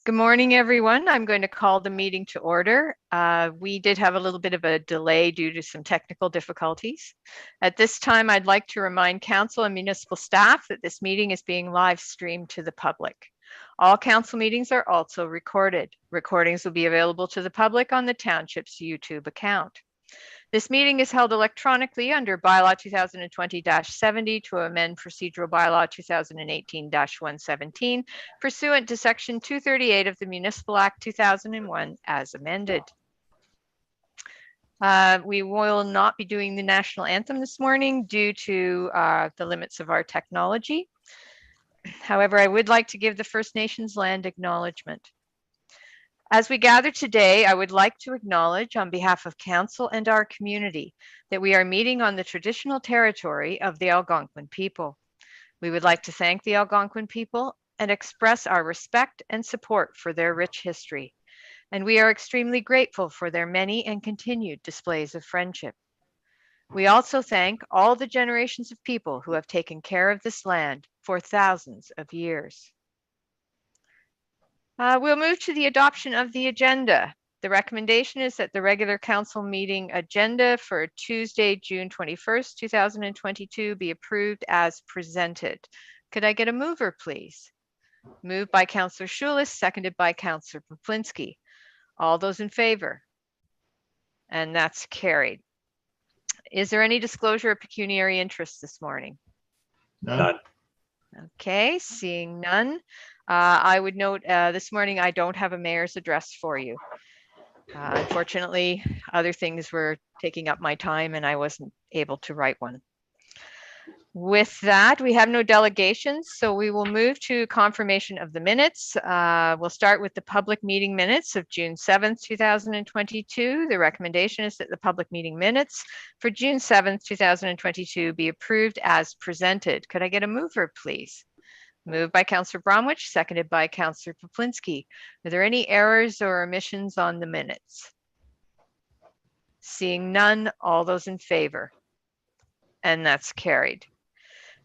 Good morning, everyone. I'm going to call the meeting to order. We did have a little bit of a delay due to some technical difficulties. At this time, I'd like to remind council and municipal staff that this meeting is being live streamed to the public. All council meetings are also recorded. Recordings will be available to the public on the township's YouTube account. This meeting is held electronically under Bylaw 2020-70 to amend Procedural Bylaw 2018-117 pursuant to Section 238 of the Municipal Act 2001 as amended. We will not be doing the national anthem this morning due to the limits of our technology. However, I would like to give the First Nations land acknowledgement. As we gather today, I would like to acknowledge on behalf of council and our community that we are meeting on the traditional territory of the Algonquin people. We would like to thank the Algonquin people and express our respect and support for their rich history. And we are extremely grateful for their many and continued displays of friendship. We also thank all the generations of people who have taken care of this land for thousands of years. We'll move to the adoption of the agenda. The recommendation is that the regular council meeting agenda for Tuesday, June 21st, 2022 be approved as presented. Could I get a mover, please? Moved by Councillor Schulis, seconded by Councillor Poplinski. All those in favor? And that's carried. Is there any disclosure of pecuniary interest this morning? None. Okay, seeing none. I would note this morning I don't have a mayor's address for you. Unfortunately, other things were taking up my time and I wasn't able to write one. With that, we have no delegations, so we will move to confirmation of the minutes. We'll start with the public meeting minutes of June 7th, 2022. The recommendation is that the public meeting minutes for June 7th, 2022 be approved as presented. Could I get a mover, please? Moved by Councillor Bromwich, seconded by Councillor Poplinski. Are there any errors or omissions on the minutes? Seeing none, all those in favor? And that's carried.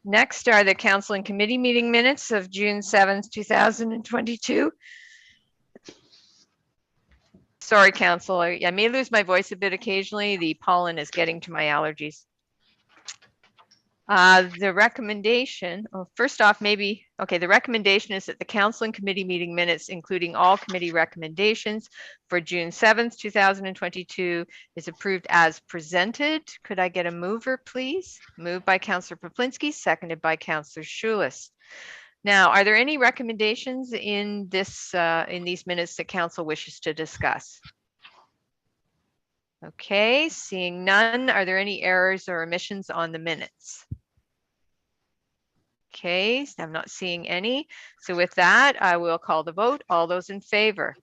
Next are the council and committee meeting minutes of June 7th, 2022. Sorry, council, I may lose my voice a bit occasionally. The pollen is getting to my allergies. The recommendation, first off, the recommendation is that the council and committee meeting minutes, including all committee recommendations for June 7th, 2022 is approved as presented. Could I get a mover, please? Moved by Councillor Poplinski, seconded by Councillor Schulis. Now, are there any recommendations in these minutes that council wishes to discuss? Okay, seeing none, are there any errors or omissions on the minutes? Okay, I'm not seeing any. So with that, I will call the vote. All those in favor?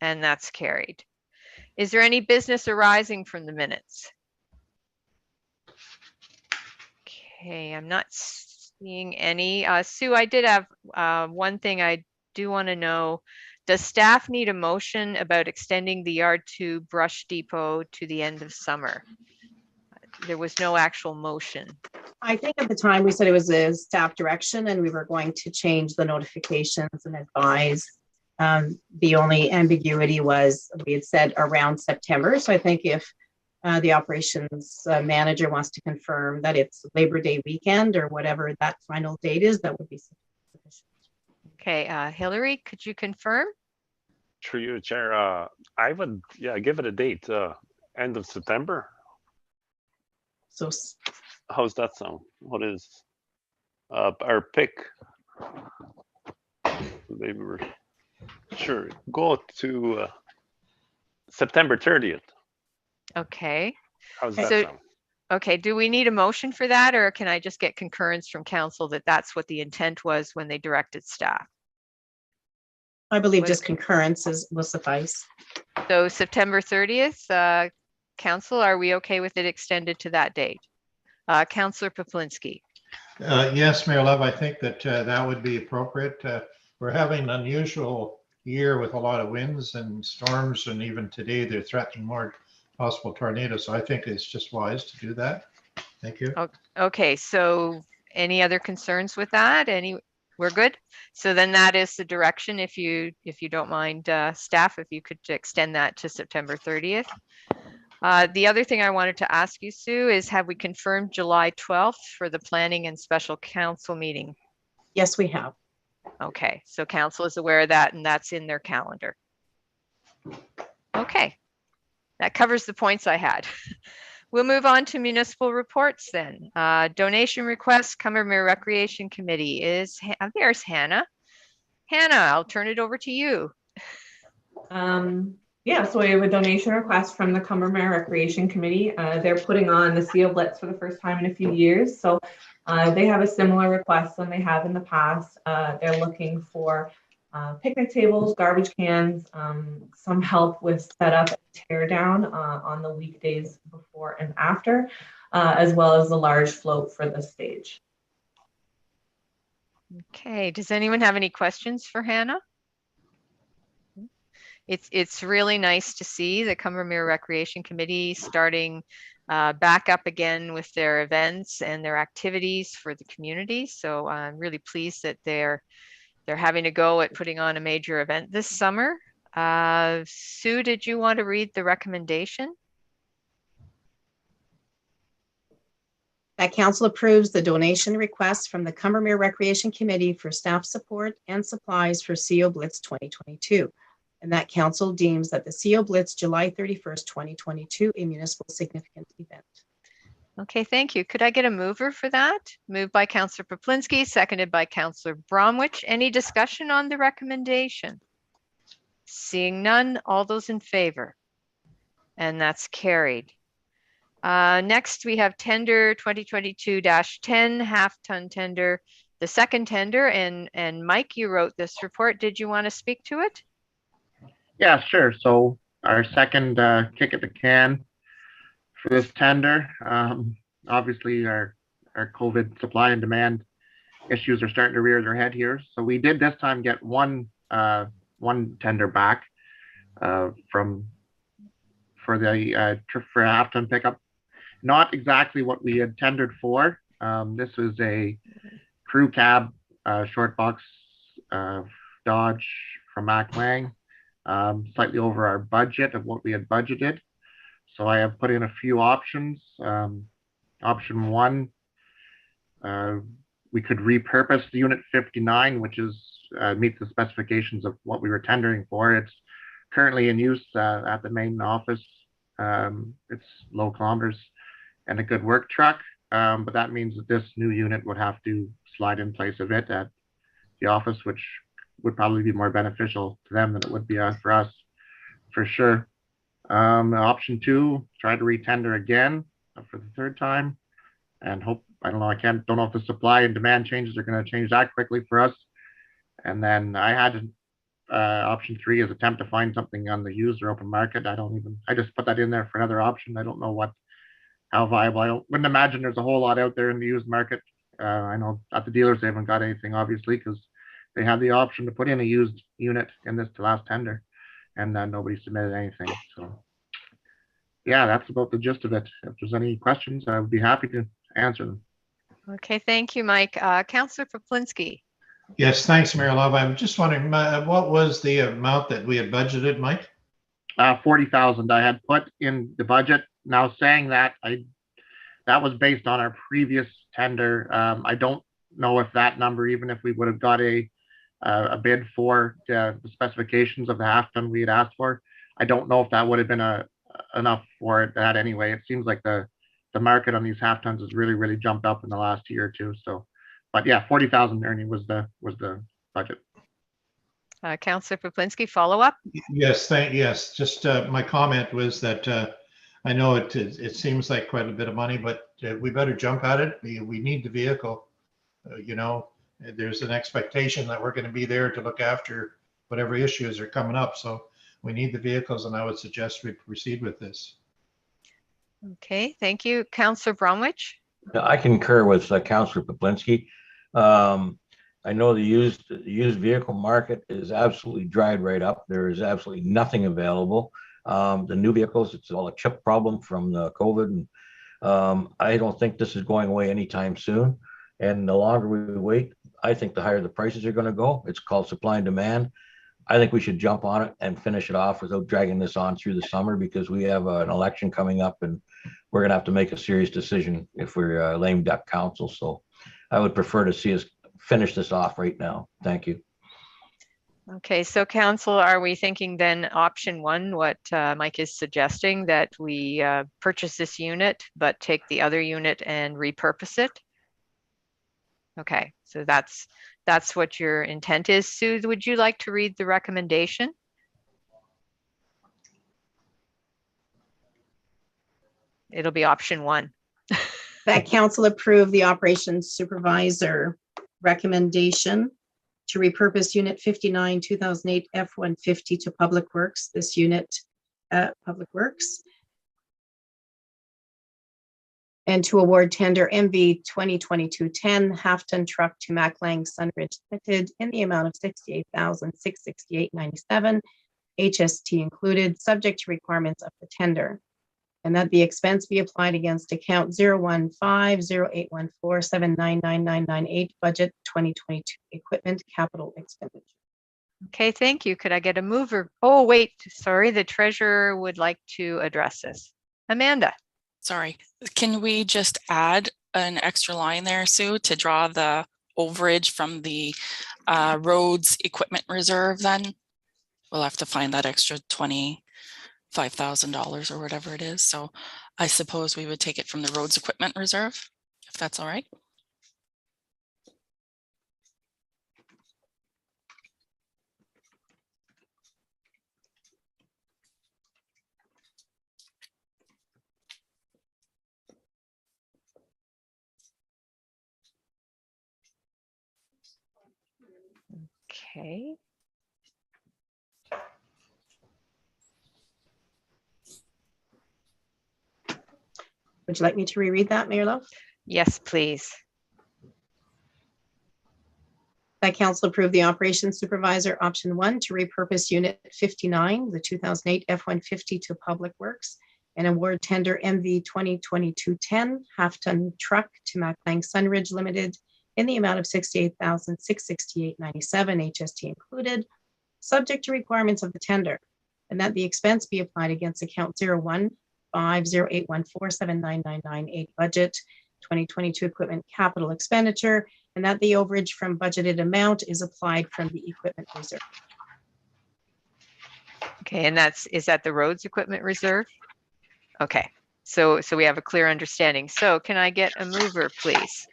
And that's carried. Is there any business arising from the minutes? Okay, I'm not seeing any. Sue, I did have one thing I do want to know. Does staff need a motion about extending the Yard 2 brush depot to the end of summer? There was no actual motion. I think at the time we said it was a staff direction and we were going to change the notifications and advise. The only ambiguity was we had said around September. So I think if the operations manager wants to confirm that it's Labor Day weekend or whatever that final date is, that would be sufficient. Okay, Hillary, could you confirm? Through you, Chair. I would, give it a date, end of September. So how's that sound? What is our pick? They were sure go to September 30th. Okay. How's that sound? Okay, do we need a motion for that, or can I just get concurrence from council that that's what the intent was when they directed staff? I believe just concurrence will suffice. So September 30th, council, are we okay with it extended to that date? Councillor Poplinski. Yes, Mayor Love, I think that that would be appropriate. We're having an unusual year with a lot of winds and storms, and even today they're threatening more possible tornadoes. So I think it's just wise to do that. Thank you. Okay, so any other concerns with that? we're good. So then that is the direction. If you don't mind, staff, if you could extend that to September 30th. The other thing I wanted to ask you, Sue, is have we confirmed July 12th for the planning and special council meeting? Yes, we have. Okay, so council is aware of that and that's in their calendar. Okay, that covers the points I had. We'll move on to municipal reports then. Donation request, Cumberland Recreation Committee is, there's Hannah. Hannah, I'll turn it over to you. Yeah, so we have a donation request from the Cumberland Recreation Committee. They're putting on the Seal Blitz for the first time in a few years. So they have a similar request than they have in the past. They're looking for picnic tables, garbage cans, some help with setup and tear down on the weekdays before and after, as well as the large float for the stage. Okay, does anyone have any questions for Hannah? It's really nice to see the Cumberland Recreation Committee starting back up again with their events and their activities for the community. So I'm really pleased that they're having a go at putting on a major event this summer. Sue, did you want to read the recommendation? That council approves the donation request from the Cumberland Recreation Committee for staff support and supplies for CO Blitz 2022. And that council deems that the CO Blitz July 31st, 2022, a municipal significant event. Okay, thank you. Could I get a mover for that? Moved by Councillor Poplinski, seconded by Councillor Bromwich. Any discussion on the recommendation? Seeing none, all those in favor? And that's carried. Next, we have tender 2022-10 half-ton tender, the second tender. And Mike, you wrote this report. Did you want to speak to it? Yeah, sure. So our second kick at the can for this tender, obviously our COVID supply and demand issues are starting to rear their head here. So we did this time get one tender back for the for a half-ton pickup. Not exactly what we had tendered for. This was a crew cab short box Dodge from Mac Lang. Slightly over our budget of what we had budgeted. So I have put in a few options. Option one, we could repurpose the unit 59, which is meets the specifications of what we were tendering for. It's currently in use at the main office. It's low kilometers and a good work truck, but that means that this new unit would have to slide in place of it at the office, which would probably be more beneficial to them than it would be for us, for sure. Option two, try to retender again for the third time, and hope, I don't know, don't know if the supply and demand changes are going to change that quickly for us. And then I had option three is attempt to find something on the used or open market. I just put that in there for another option. I don't know how viable. I wouldn't imagine there's a whole lot out there in the used market. I know at the dealers they haven't got anything, obviously, because they had the option to put in a used unit in this last tender, and then nobody submitted anything. So yeah, that's about the gist of it. If there's any questions, I would be happy to answer them. Okay, thank you, Mike. Councillor Poplinski. Yes, thanks, Mayor Love. I'm just wondering, what was the amount that we had budgeted, Mike? 40,000 I had put in the budget. Now saying that, that was based on our previous tender. I don't know if that number, even if we would have got a bid for the specifications of the half ton we had asked for, I don't know if that would have been enough for that anyway. It seems like the market on these half tons has really jumped up in the last year or two. So, but yeah, 40,000 Ernie was the budget. Councillor Poplinski, follow up? Yes, yes. Just my comment was that I know it seems like quite a bit of money, but we better jump at it. We need the vehicle. There's an expectation that we're going to be there to look after whatever issues are coming up. So we need the vehicles, and I would suggest we proceed with this. Okay, thank you. Councillor Bromwich? I concur with Councillor Poplinski. I know the used vehicle market is absolutely dried right up. There is absolutely nothing available. The new vehicles, it's all a chip problem from the COVID. And I don't think this is going away anytime soon. And the longer we wait, I think the higher the prices are going to go. It's called supply and demand. I think we should jump on it and finish it off without dragging this on through the summer, because we have an election coming up and we're going to have to make a serious decision if we're lame duck council. So I would prefer to see us finish this off right now. Thank you. Okay, so council, are we thinking then option one, what Mike is suggesting, that we purchase this unit, but take the other unit and repurpose it? Okay, so that's what your intent is. Sue, would you like to read the recommendation? It'll be option one. That council approve the operations supervisor recommendation to repurpose Unit 59 2008 F-150 to Public Works. This unit, Public Works. And to award tender MV 2022-10 half-ton truck to Maclang Sunridge Limited in the amount of $68,668.97, HST included, subject to requirements of the tender. And that the expense be applied against account 015-0814-7999998, budget 2022 equipment capital expenditure. Okay, thank you. Could I get a mover? Oh, wait, sorry, the treasurer would like to address this. Amanda. Sorry, can we just add an extra line there, Sue, to draw the overage from the roads equipment reserve then? We'll have to find that extra $25,000 or whatever it is. So I suppose we would take it from the roads equipment reserve, if that's all right. Okay. Would you like me to reread that, Mayor Love? Yes, please. That council approved the operations supervisor option one to repurpose Unit 59, the 2008 F-150 to Public Works, and award tender MV 2022-10 half-ton truck to Maclang Sunridge Limited in the amount of $68,668.97, HST included, subject to requirements of the tender, and that the expense be applied against account 015-0814-79998, budget 2022 equipment capital expenditure, and that the overage from budgeted amount is applied from the equipment reserve. Okay, and is that the roads equipment reserve? Okay, so we have a clear understanding. So can I get a mover, please?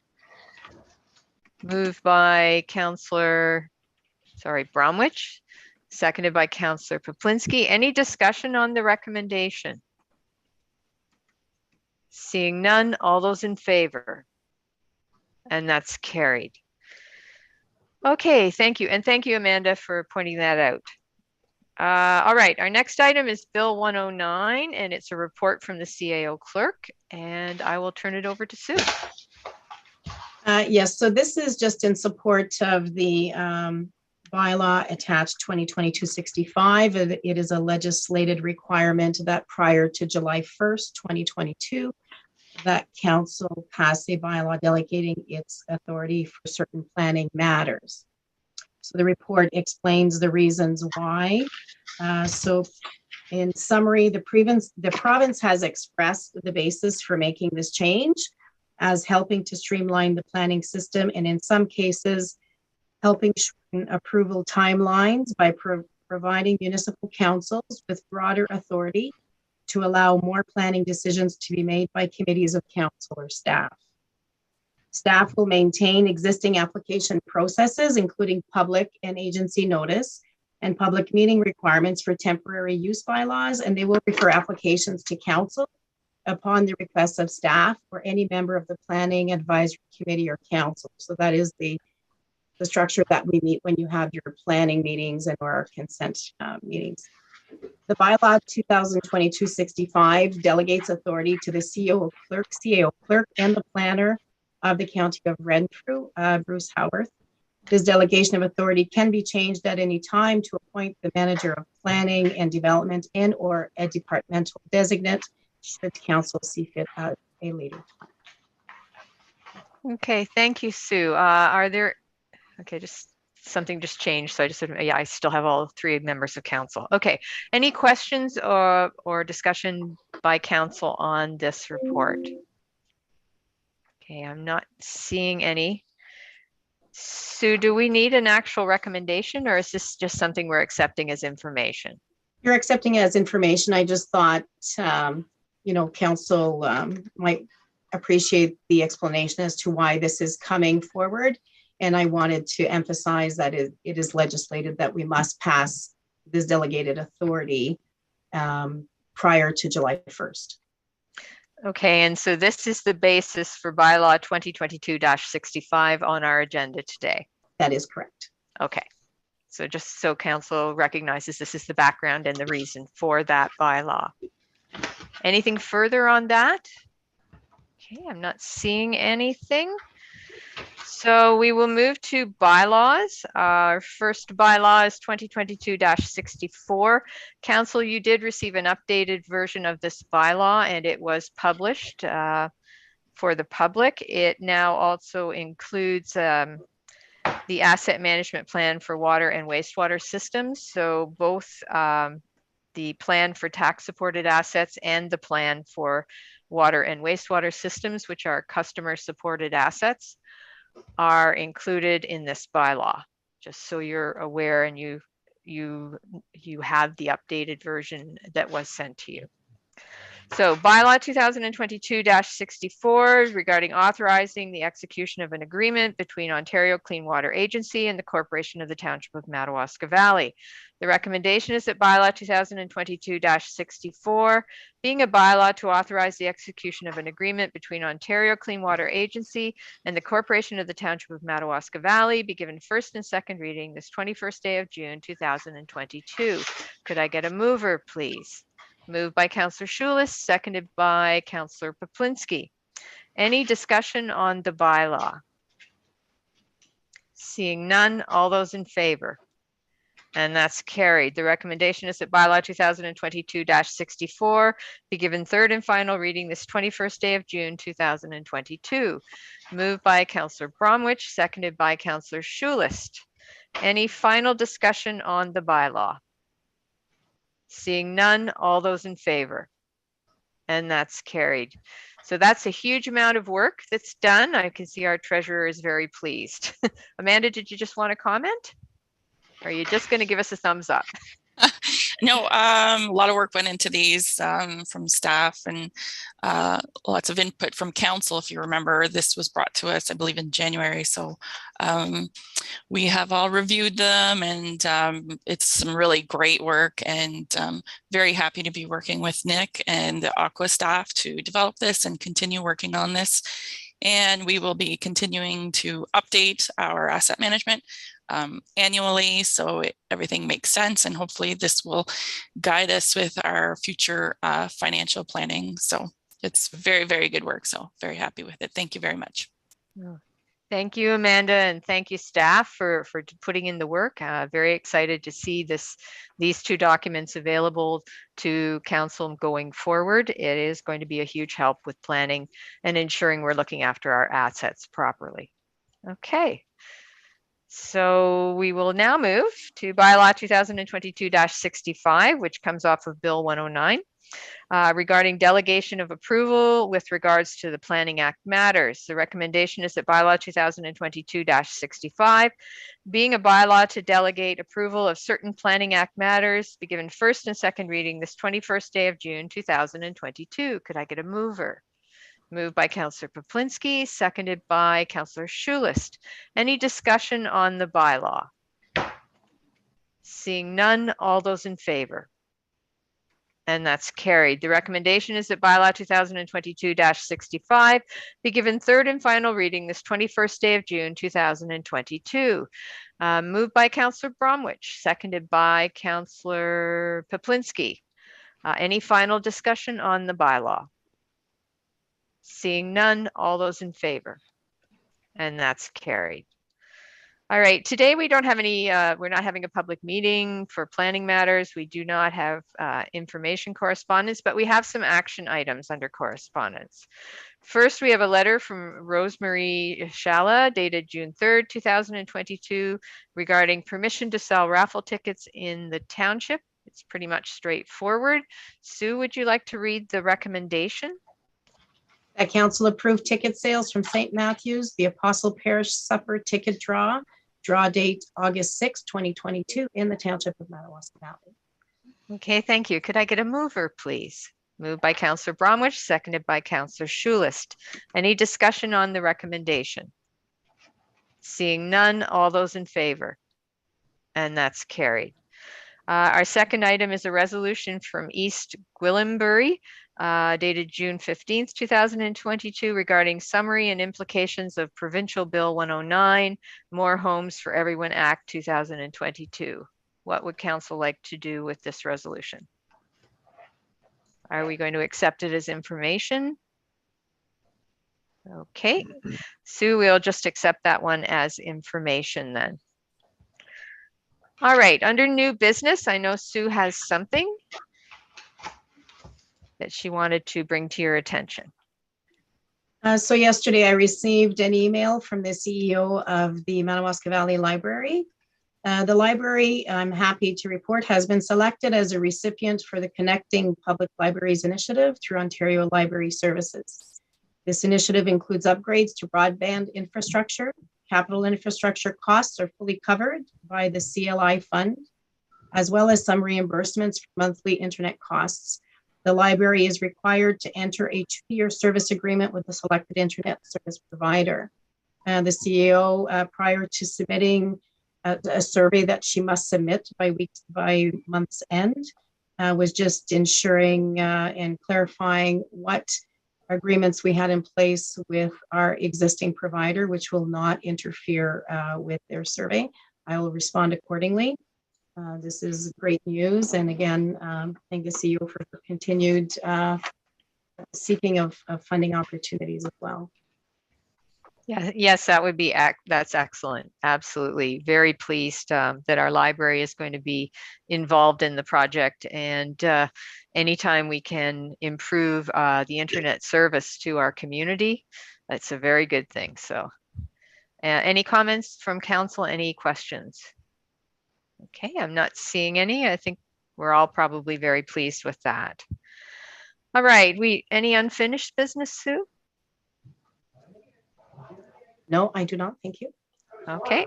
Moved by Councillor, Bromwich, seconded by Councillor Poplinski. Any discussion on the recommendation? Seeing none, all those in favor? And that's carried. Okay, thank you. And thank you, Amanda, for pointing that out. All right, our next item is Bill 109, and it's a report from the CAO clerk, and I will turn it over to Sue. Yes, so this is just in support of the bylaw attached 2022-65. It is a legislated requirement that prior to July 1st, 2022, that council pass a bylaw delegating its authority for certain planning matters. So the report explains the reasons why. So in summary, the province has expressed the basis for making this change as helping to streamline the planning system, and in some cases, helping shorten approval timelines by providing municipal councils with broader authority to allow more planning decisions to be made by committees of council or staff. Staff will maintain existing application processes, including public and agency notice and public meeting requirements for temporary use bylaws, and they will refer applications to council upon the request of staff or any member of the planning advisory committee or council. So that is the structure that we meet when you have your planning meetings and or consent meetings. The bylaw 2022-65 delegates authority to the CAO clerk and the planner of the County of Renfrew, Bruce Howarth. This delegation of authority can be changed at any time to appoint the manager of planning and development and or a departmental designate should council see fit at a later time. Okay, thank you, Sue. Are there Okay, just something just changed. So I just said, yeah, I still have all 3 members of council. Okay, any questions or discussion by council on this report? Okay, I'm not seeing any. Sue, do we need an actual recommendation, or is this just something we're accepting as information? You're accepting it as information. I just thought, council might appreciate the explanation as to why this is coming forward. And I wanted to emphasize that it is legislated that we must pass this delegated authority prior to July 1st. Okay, and so this is the basis for bylaw 2022-65 on our agenda today. That is correct. Okay, so just so council recognizes this is the background and the reason for that bylaw. Anything further on that? Okay, I'm not seeing anything. So we will move to bylaws. Our first bylaw is 2022-64. Council, you did receive an updated version of this bylaw and it was published for the public. It now also includes the asset management plan for water and wastewater systems. So both the plan for tax supported assets and the plan for water and wastewater systems, which are customer supported assets, are included in this bylaw, just so you're aware and you have the updated version that was sent to you. So bylaw 2022-64 regarding authorizing the execution of an agreement between Ontario Clean Water Agency and the Corporation of the Township of Madawaska Valley. The recommendation is that bylaw 2022-64, being a bylaw to authorize the execution of an agreement between Ontario Clean Water Agency and the Corporation of the Township of Madawaska Valley, be given first and second reading this 21st day of June 2022. Could I get a mover, please? Moved by Councillor Schulis, seconded by Councillor Poplinski. Any discussion on the bylaw? Seeing none, all those in favor? And that's carried. The recommendation is that bylaw 2022-64 be given third and final reading this 21st day of June 2022. Moved by Councillor Bromwich, seconded by Councillor Schulis. Any final discussion on the bylaw? Seeing none, all those in favor? And that's carried. So that's a huge amount of work that's done. I can see our treasurer is very pleased. Amanda, did you just want to comment? Or are you just going to give us a thumbs up? No, a lot of work went into these from staff and lots of input from council. If you remember, this was brought to us, I believe, in January. So we have all reviewed them, and it's some really great work, and very happy to be working with Nick and the Aqua staff to develop this and continue working on this. And we will be continuing to update our asset management annually, so everything makes sense, and hopefully this will guide us with our future financial planning. So it's very, very good work. So very happy with it. Thank you very much. Thank you, Amanda, and thank you, staff, for putting in the work. Very excited to see these 2 documents available to council going forward. It is going to be a huge help with planning and ensuring we're looking after our assets properly. Okay. So we will now move to bylaw 2022-65, which comes off of Bill 109, regarding delegation of approval with regards to the Planning Act matters. The recommendation is that bylaw 2022-65, being a bylaw to delegate approval of certain Planning Act matters, be given first and second reading this 21st day of June 2022. Could I get a mover? Moved by Councillor Poplinski, seconded by Councillor Schulis. Any discussion on the bylaw? Seeing none, all those in favor? And that's carried. The recommendation is that bylaw 2022-65 be given third and final reading this 21st day of June 2022. Moved by Councillor Bromwich, seconded by Councillor Poplinski. Any final discussion on the bylaw? Seeing none, all those in favor? And that's carried. All right, today we don't have any, we're not having a public meeting for planning matters. We do not have information correspondence, but we have some action items under correspondence. First, we have a letter from Rosemary Shala dated June 3rd, 2022 regarding permission to sell raffle tickets in the township. It's pretty much straightforward. Sue, would you like to read the recommendation? That council approved ticket sales from St. Matthew's, the Apostle Parish Supper Ticket Draw date August 6, 2022 in the township of Madawaska Valley. Okay, thank you. Could I get a mover, please? Moved by Councillor Bromwich, seconded by Councillor Schulist. Any discussion on the recommendation? Seeing none, all those in favor? And that's carried. Our second item is a resolution from East Gwillimbury, dated June 15th, 2022, regarding summary and implications of Provincial Bill 109, More Homes for Everyone Act 2022. What would council like to do with this resolution? Are we going to accept it as information? Okay, Sue, we'll just accept that one as information then. All right, under new business, I know Sue has something that she wanted to bring to your attention. So yesterday I received an email from the CEO of the Madawaska Valley Library. The library, I'm happy to report, has been selected as a recipient for the Connecting Public Libraries Initiative through Ontario Library Services. This initiative includes upgrades to broadband infrastructure. Capital infrastructure costs are fully covered by the CLI fund, as well as some reimbursements for monthly internet costs. The library is required to enter a 2-year service agreement with the selected internet service provider. The CEO, prior to submitting a survey that she must submit by month's end, was just ensuring and clarifying what agreements we had in place with our existing provider, which will not interfere with their survey. I will respond accordingly. This is great news. And again, thank the CEO for continued seeking of funding opportunities as well. Yeah, yes, that would be, that's excellent. Absolutely. Very pleased that our library is going to be involved in the project, and anytime we can improve the internet service to our community, that's a very good thing. So any comments from council, any questions? Okay, I'm not seeing any. I think we're all probably very pleased with that. All right, any unfinished business, Sue? No, I do not. Thank you. Okay,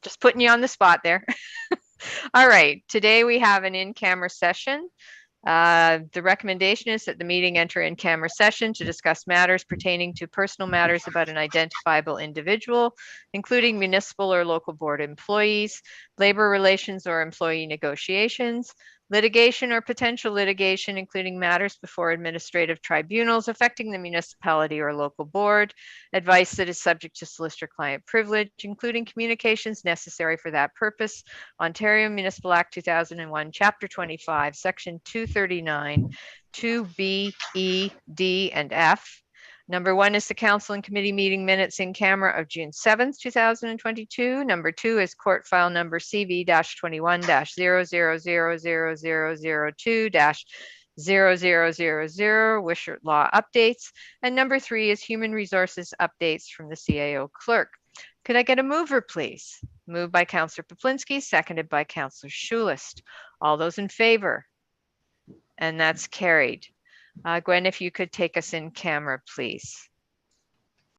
just putting you on the spot there. All right, today we have an in-camera session. The recommendation is that the meeting enter in-camera session to discuss matters pertaining to personal matters about an identifiable individual, including municipal or local board employees, labor relations or employee negotiations, litigation or potential litigation, including matters before administrative tribunals affecting the municipality or local board, advice that is subject to solicitor-client privilege, including communications necessary for that purpose. Ontario Municipal Act 2001, Chapter 25, Section 239, 2B, E, D, and F. Number 1 is the council and committee meeting minutes in camera of June 7th, 2022. Number 2 is court file number CV-21-000002-0000 Wishart Law updates. And number 3 is human resources updates from the CAO clerk. Could I get a mover, please? Moved by Councillor Poplinski, seconded by Councillor Schulist. All those in favor? And that's carried. Gwen, if you could take us in camera, please.